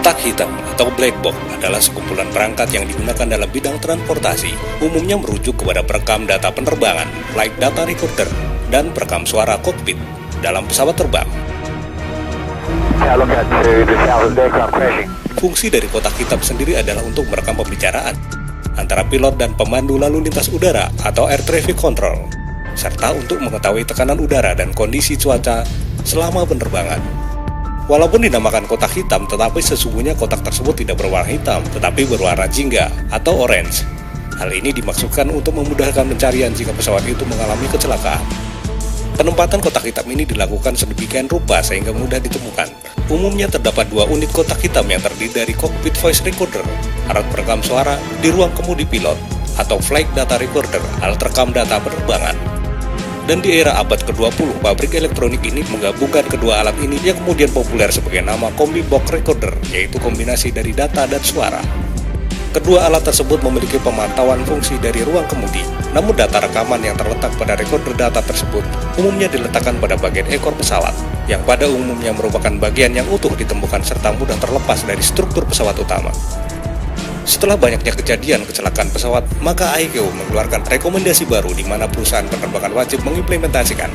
Kotak hitam atau black box adalah sekumpulan perangkat yang digunakan dalam bidang transportasi, umumnya merujuk kepada perekam data penerbangan, flight data recorder, dan perekam suara kokpit dalam pesawat terbang. Fungsi dari kotak hitam sendiri adalah untuk merekam pembicaraan antara pilot dan pemandu lalu lintas udara atau air traffic control, serta untuk mengetahui tekanan udara dan kondisi cuaca selama penerbangan. Walaupun dinamakan kotak hitam, tetapi sesungguhnya kotak tersebut tidak berwarna hitam, tetapi berwarna jingga atau orange. Hal ini dimaksudkan untuk memudahkan pencarian jika pesawat itu mengalami kecelakaan. Penempatan kotak hitam ini dilakukan sedemikian rupa sehingga mudah ditemukan. Umumnya terdapat 2 unit kotak hitam yang terdiri dari cockpit voice recorder, alat perekam suara di ruang kemudi pilot, atau flight data recorder, alat rekam data penerbangan. Dan di era abad ke-20, pabrik elektronik ini menggabungkan kedua alat ini yang kemudian populer sebagai nama Combi Box Recorder, yaitu kombinasi dari data dan suara. Kedua alat tersebut memiliki pemantauan fungsi dari ruang kemudi, namun data rekaman yang terletak pada recorder data tersebut umumnya diletakkan pada bagian ekor pesawat, yang pada umumnya merupakan bagian yang utuh ditemukan serta mudah terlepas dari struktur pesawat utama. Setelah banyaknya kejadian kecelakaan pesawat, maka ICAO mengeluarkan rekomendasi baru di mana perusahaan penerbangan wajib mengimplementasikan.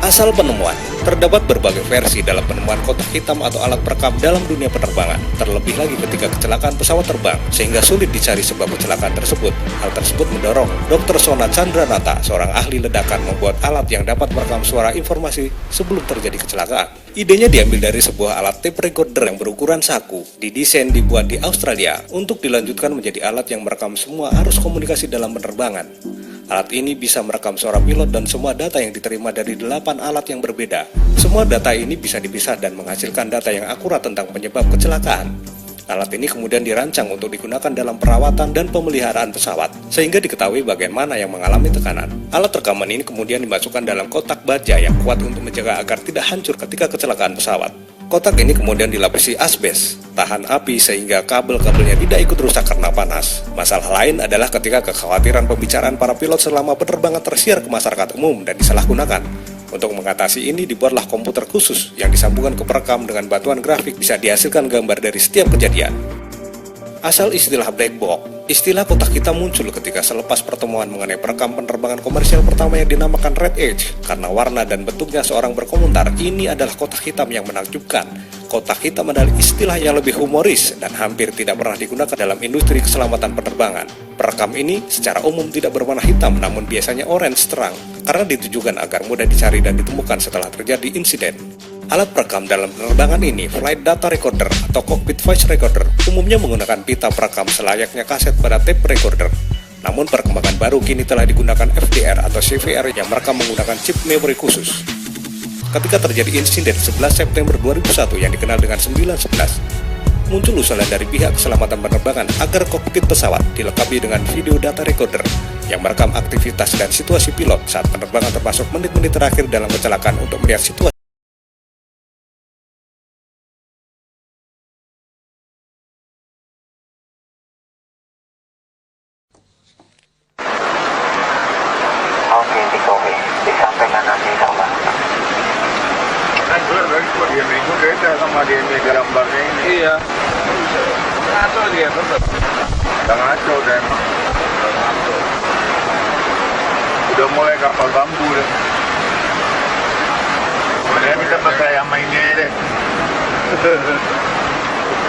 Asal penemuan, terdapat berbagai versi dalam penemuan kotak hitam atau alat perekam dalam dunia penerbangan, terlebih lagi ketika kecelakaan pesawat terbang, sehingga sulit dicari sebab kecelakaan tersebut. Hal tersebut mendorong Dr. Sona Chandranata, seorang ahli ledakan, membuat alat yang dapat merekam suara informasi sebelum terjadi kecelakaan. Idenya diambil dari sebuah alat tape recorder yang berukuran saku, didesain dibuat di Australia untuk dilanjutkan menjadi alat yang merekam semua arus komunikasi dalam penerbangan. Alat ini bisa merekam suara pilot dan semua data yang diterima dari 8 alat yang berbeda. Semua data ini bisa dipisah dan menghasilkan data yang akurat tentang penyebab kecelakaan. Alat ini kemudian dirancang untuk digunakan dalam perawatan dan pemeliharaan pesawat, sehingga diketahui bagian mana yang mengalami tekanan. Alat rekaman ini kemudian dimasukkan dalam kotak baja yang kuat untuk menjaga agar tidak hancur ketika kecelakaan pesawat. Kotak ini kemudian dilapisi asbes, tahan api sehingga kabel-kabelnya tidak ikut rusak karena panas. Masalah lain adalah ketika kekhawatiran pembicaraan para pilot selama penerbangan tersiar ke masyarakat umum dan disalahgunakan. Untuk mengatasi ini dibuatlah komputer khusus yang disambungkan ke perekam dengan bantuan grafik bisa dihasilkan gambar dari setiap kejadian. Asal istilah black box, istilah kotak hitam muncul ketika selepas pertemuan mengenai perekam penerbangan komersial pertama yang dinamakan Red Edge. Karena warna dan bentuknya seorang berkomentar, ini adalah kotak hitam yang menakjubkan. Kotak hitam adalah istilah yang lebih humoris dan hampir tidak pernah digunakan dalam industri keselamatan penerbangan. Perekam ini secara umum tidak berwarna hitam namun biasanya orange terang, karena ditujukan agar mudah dicari dan ditemukan setelah terjadi insiden. Alat perekam dalam penerbangan ini, flight data recorder atau cockpit voice recorder, umumnya menggunakan pita perekam selayaknya kaset pada tape recorder. Namun perkembangan baru kini telah digunakan FDR atau CVR yang merekam menggunakan chip memori khusus. Ketika terjadi insiden 11 September 2001 yang dikenal dengan 911, muncul usulan dari pihak keselamatan penerbangan agar kokpit pesawat dilengkapi dengan video data recorder yang merekam aktivitas dan situasi pilot saat penerbangan termasuk menit-menit terakhir dalam kecelakaan untuk melihat situasi. Oke, disampaikan nanti sama. Kan keluar dari sebuah dia minggu beda sama dia gambarnya ini. Iya. Ngaco dia tetap. Udah ngaco dan udah mulai kapal bambu deh. Kemudian kita percaya sama ini deh.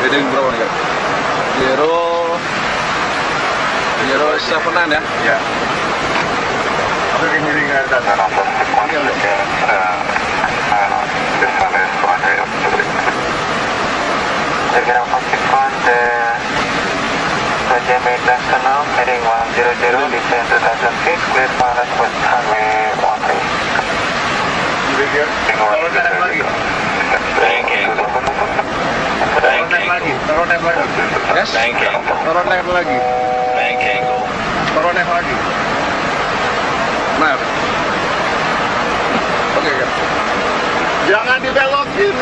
Jadi berapa nih kak? Zero 7an ya? Ya. Apa ini nggak ada? Telegram consequence Raja Medan Kanal heading 100 descend 2006 clear for West Highway 13. Kalau naik lagi. Taruh naik lagi. Yes? Taruh naik lagi. Taruh naik lagi. Nah. Oke kak. Jangan dibelokin